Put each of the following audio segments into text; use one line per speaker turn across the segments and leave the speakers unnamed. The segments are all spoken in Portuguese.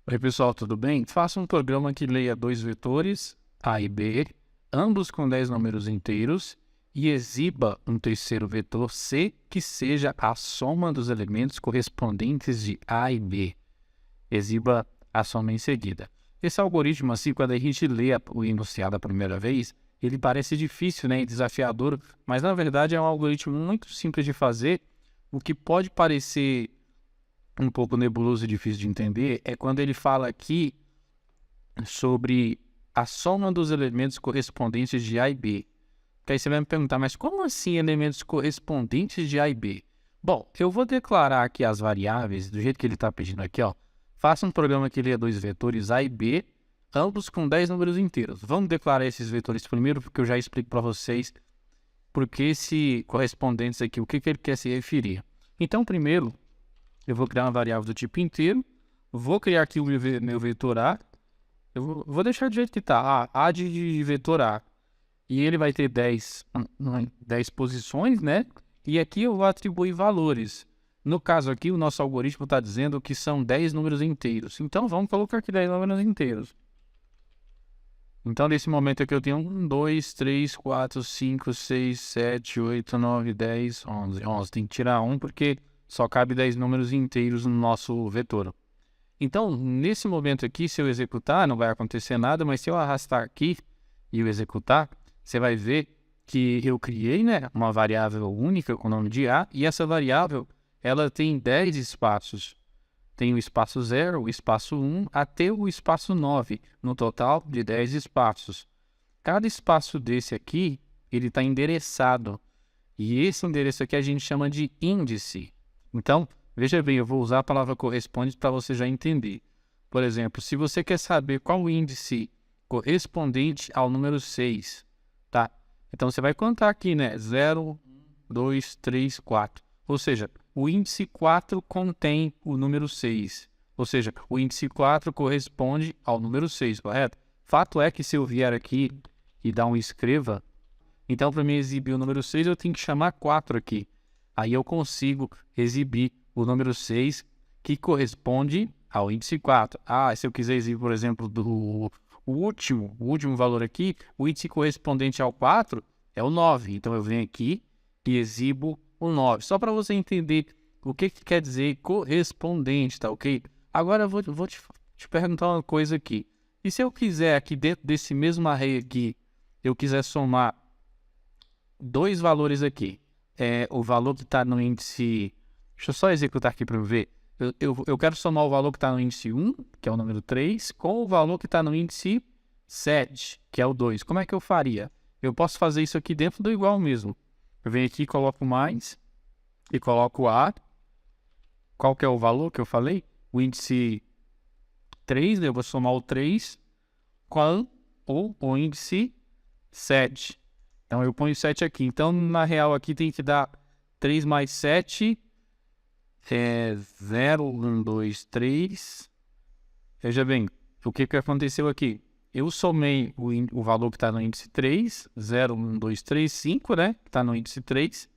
Oi, pessoal, tudo bem? Faça um programa que leia dois vetores, A e B, ambos com 10 números inteiros, e exiba um terceiro vetor C que seja a soma dos elementos correspondentes de A e B. Exiba a soma em seguida. Esse algoritmo, assim, quando a gente lê o enunciado a primeira vez, ele parece difícil, né, e desafiador, mas na verdade é um algoritmo muito simples de fazer. O que pode parecer um pouco nebuloso e difícil de entender é quando ele fala aqui sobre a soma dos elementos correspondentes de A e B. Que aí você vai me perguntar, mas como assim elementos correspondentes de A e B? Bom, eu vou declarar aqui as variáveis do jeito que ele está pedindo aqui, ó. Faça um programa que leia dois vetores A e B, ambos com 10 números inteiros. Vamos declarar esses vetores primeiro, porque eu já explico para vocês por que esse correspondentes aqui, o que ele quer se referir. Então, primeiro, eu vou criar uma variável do tipo inteiro, vou criar aqui o meu vetor A, eu vou deixar do jeito que está, A de vetor A, e ele vai ter 10 posições, né? E aqui eu vou atribuir valores. No caso aqui, o nosso algoritmo está dizendo que são 10 números inteiros. Então, vamos colocar aqui 10 números inteiros. Então, nesse momento aqui, eu tenho 1, 2, 3, 4, 5, 6, 7, 8, 9, 10, 11. 11. Tem que tirar 1 porque só cabe 10 números inteiros no nosso vetor. Então, nesse momento aqui, se eu executar, não vai acontecer nada, mas se eu arrastar aqui e eu executar, você vai ver que eu criei, né, uma variável única com o nome de A, e essa variável ela tem 10 espaços. Tem o espaço 0, o espaço 1, até o espaço 9, no total de 10 espaços. Cada espaço desse aqui, ele está endereçado, e esse endereço aqui a gente chama de índice. Então, veja bem, eu vou usar a palavra corresponde para você já entender. Por exemplo, se você quer saber qual o índice correspondente ao número 6, tá? Então, você vai contar aqui, né? 0, 2, 3, 4. Ou seja, o índice 4 contém o número 6. Ou seja, o índice 4 corresponde ao número 6, correto? Fato é que se eu vier aqui e dar um escreva, então para mim exibir o número 6, eu tenho que chamar 4 aqui. Aí eu consigo exibir o número 6 que corresponde ao índice 4. Ah, se eu quiser exibir, por exemplo, o último valor aqui, o índice correspondente ao 4 é o 9. Então eu venho aqui e exibo o 9. Só para você entender o que quer dizer correspondente, tá ok? Agora eu vou te perguntar uma coisa aqui. E se eu quiser aqui dentro desse mesmo array aqui, eu quiser somar dois valores aqui. O valor que está no índice... Deixa eu só executar aqui para eu ver. Eu quero somar o valor que está no índice 1, que é o número 3, com o valor que está no índice 7, que é o 2. Como é que eu faria? Eu posso fazer isso aqui dentro do igual mesmo. Eu venho aqui, coloco mais e coloco A. Qual que é o valor que eu falei? O índice 3, eu vou somar o 3 com o índice 7. Então, eu ponho 7 aqui. Então, na real, aqui tem que dar 3 mais 7, 0, 1, 2, 3. Veja bem, o que aconteceu aqui? Eu somei o valor que está no índice 3, 0, 1, 2, 3, 5, né? Que está no índice 3,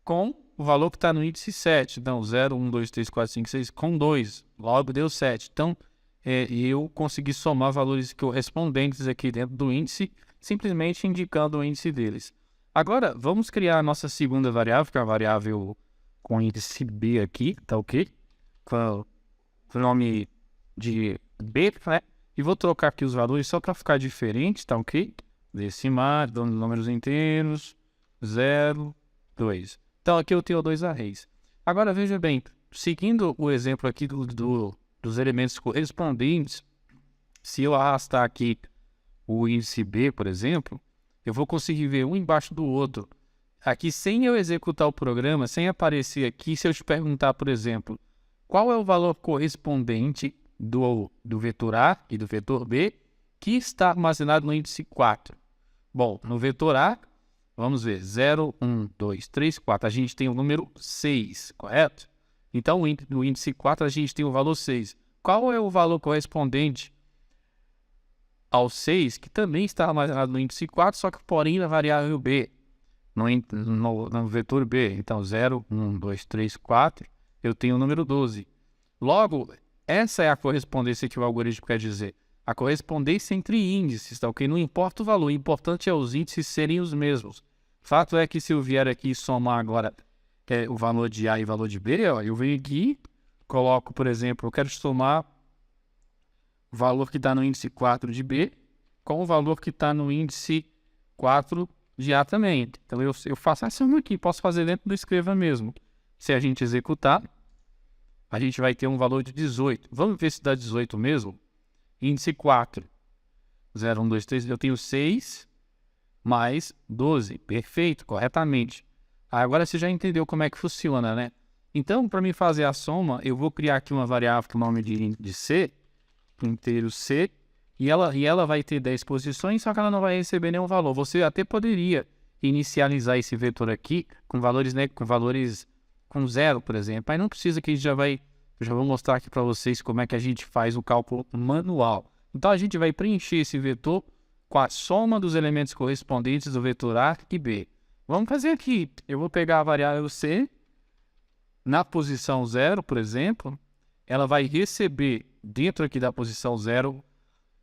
com o valor que está no índice 7. Então, 0, 1, 2, 3, 4, 5, 6, com 2. Logo, deu 7. Então, eu consegui somar valores correspondentes aqui dentro do índice, simplesmente indicando o índice deles. Agora, vamos criar a nossa segunda variável, que é a variável com índice B aqui, tá ok? Com o nome de B, né? E vou trocar aqui os valores só para ficar diferente, tá ok? Decimar, dando números inteiros, 0, 2. Então, aqui eu tenho dois arrays. Agora, veja bem, seguindo o exemplo aqui dos elementos correspondentes, se eu arrastar aqui o índice B, por exemplo, eu vou conseguir ver um embaixo do outro. Aqui, sem eu executar o programa, sem aparecer aqui, se eu te perguntar, por exemplo, qual é o valor correspondente do vetor A e do vetor B que está armazenado no índice 4? Bom, no vetor A, vamos ver, 0, 1, 2, 3, 4. A gente tem o número 6, correto? Então, no índice 4, a gente tem o valor 6. Qual é o valor correspondente ao 6, que também está armazenado no índice 4, só que porém na variável B, no vetor B? Então, 0, 1, 2, 3, 4, eu tenho o número 12. Logo, Essa é a correspondência que o algoritmo quer dizer. A correspondência entre índices, tá ok? Não importa o valor, o importante é os índices serem os mesmos. Fato é que se eu vier aqui somar agora o valor de A e o valor de B, ó, eu venho aqui, coloco, por exemplo, eu quero somar o valor que está no índice 4 de B com o valor que está no índice 4 de A também. Então, eu faço essa soma aqui, posso fazer dentro do escreva mesmo. Se a gente executar, a gente vai ter um valor de 18. Vamos ver se dá 18 mesmo? Índice 4. 0, 1, 2, 3. Eu tenho 6 mais 12. Perfeito, corretamente. Agora você já entendeu como é que funciona, né? Então, para mim fazer a soma, eu vou criar aqui uma variável com o nome de C, inteiro C, e ela vai ter 10 posições, só que ela não vai receber nenhum valor. Você até poderia inicializar esse vetor aqui com valores, né, com 0, por exemplo. Aí não precisa, que a gente já vou mostrar aqui para vocês como é que a gente faz o cálculo manual. Então a gente vai preencher esse vetor com a soma dos elementos correspondentes do vetor A e B. Vamos fazer aqui. Eu vou pegar a variável C, na posição 0, por exemplo, ela vai receber dentro aqui da posição 0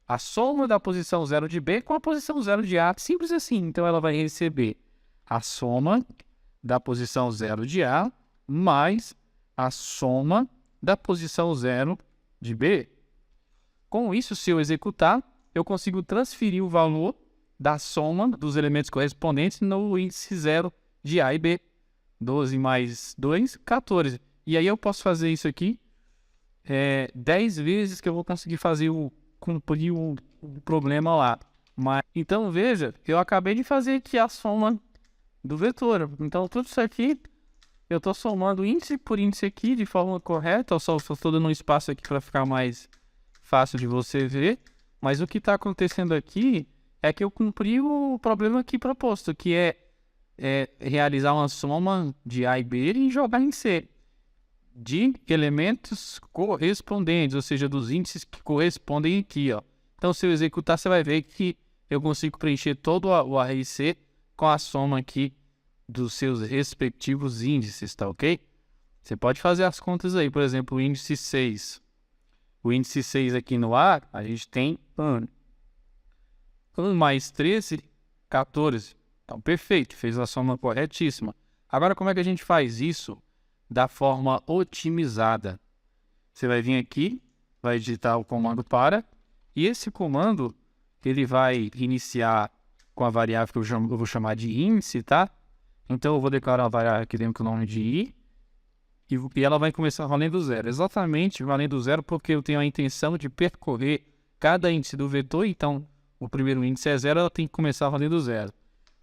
a soma da posição 0 de B com a posição 0 de A, simples assim. Então ela vai receber a soma da posição 0 de A mais a soma da posição 0 de B. Com isso, se eu executar, eu consigo transferir o valor da soma dos elementos correspondentes no índice 0 de A e B. 12 mais 2, 14. E aí eu posso fazer isso aqui 10 vezes que eu vou conseguir cumprir o problema lá. Então, veja, eu acabei de fazer aqui a soma do vetor. Então, tudo isso aqui, eu estou somando índice por índice aqui de forma correta. Eu só estou dando um espaço aqui para ficar mais fácil de você ver. Mas o que está acontecendo aqui é que eu cumpri o problema aqui proposto, que é realizar uma soma de A e B e jogar em C de elementos correspondentes, ou seja, dos índices que correspondem aqui, ó. Então, se eu executar, você vai ver que eu consigo preencher todo o array C com a soma aqui dos seus respectivos índices, tá ok? Você pode fazer as contas aí, por exemplo, o índice 6. O índice 6 aqui no A, a gente tem 1 mais 13, 14. Então, perfeito, fez a soma corretíssima. Agora, como é que a gente faz isso da forma otimizada? Você vai vir aqui, vai digitar o comando para, e esse comando, ele vai iniciar com a variável que eu vou chamar de índice, tá? Então, eu vou declarar a variável aqui dentro com o nome de i, e ela vai começar valendo 0. Exatamente valendo 0, porque eu tenho a intenção de percorrer cada índice do vetor. Então, o primeiro índice é 0, ela tem que começar valendo 0.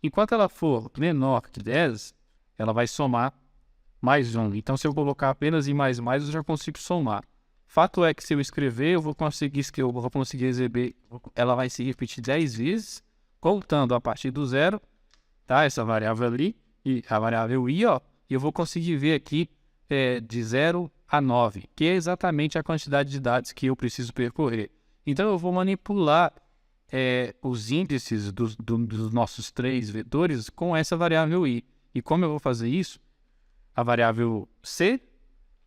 Enquanto ela for menor que 10, ela vai somar mais 1. Então, se eu colocar apenas i mais, eu já consigo somar. Fato é que se eu escrever, eu vou conseguir receber, ela vai se repetir 10 vezes, contando a partir do 0, tá? Essa variável ali, e a variável i, ó, e eu vou conseguir ver aqui de 0 a 9, que é exatamente a quantidade de dados que eu preciso percorrer. Então, eu vou manipular os índices dos nossos 3 vetores com essa variável i. E como eu vou fazer isso? A variável C,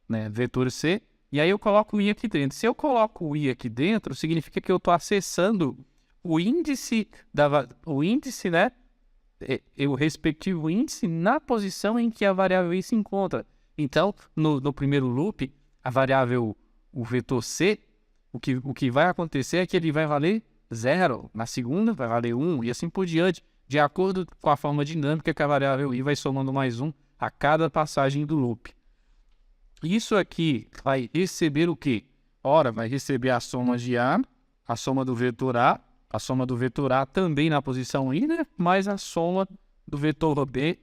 né, vetor C, e aí eu coloco o i aqui dentro. Se eu coloco o i aqui dentro, significa que eu estou acessando o índice, né, o respectivo índice na posição em que a variável i se encontra. Então, no primeiro loop, a variável, o vetor C, o que vai acontecer é que ele vai valer 0, na segunda vai valer 1 e assim por diante, de acordo com a forma dinâmica que a variável i vai somando mais 1 a cada passagem do loop. Isso aqui vai receber o quê? Ora, vai receber a soma de A, a soma do vetor A também na posição i, né? Mais a soma do vetor B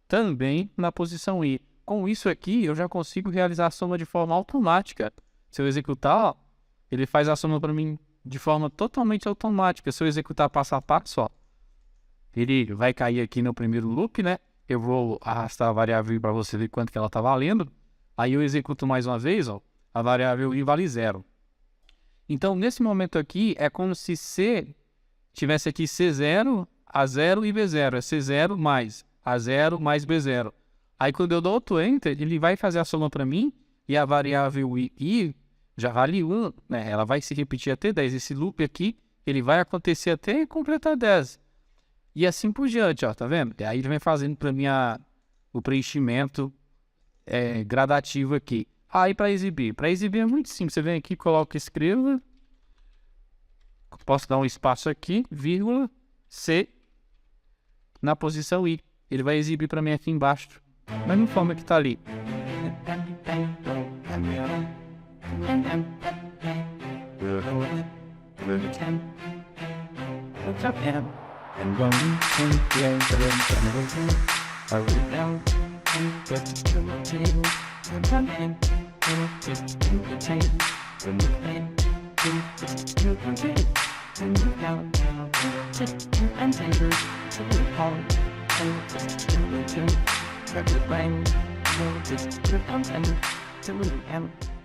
também na posição i. Com isso aqui, eu já consigo realizar a soma de forma automática. Se eu executar, ó, ele faz a soma para mim de forma totalmente automática. Se eu executar passo a passo, ó, ele vai cair aqui no primeiro loop, né? Eu vou arrastar a variável i para você ver quanto que ela está valendo. Aí eu executo mais uma vez, ó, a variável i vale 0. Então, nesse momento aqui, é como se C tivesse aqui C0, A0 e B0. É C0 mais A0 mais B0. Aí, quando eu dou outro Enter, ele vai fazer a soma para mim e a variável i já vale 1, né? Ela vai se repetir até 10. Esse loop aqui, ele vai acontecer até completar 10. E assim por diante, ó, tá vendo? E aí ele vem fazendo para mim o preenchimento gradativo aqui. Aí para exibir é muito simples. Você vem aqui, coloca, escreva. Posso dar um espaço aqui, vírgula, C, na posição I. Ele vai exibir para mim aqui embaixo, da mesma forma que está ali.
And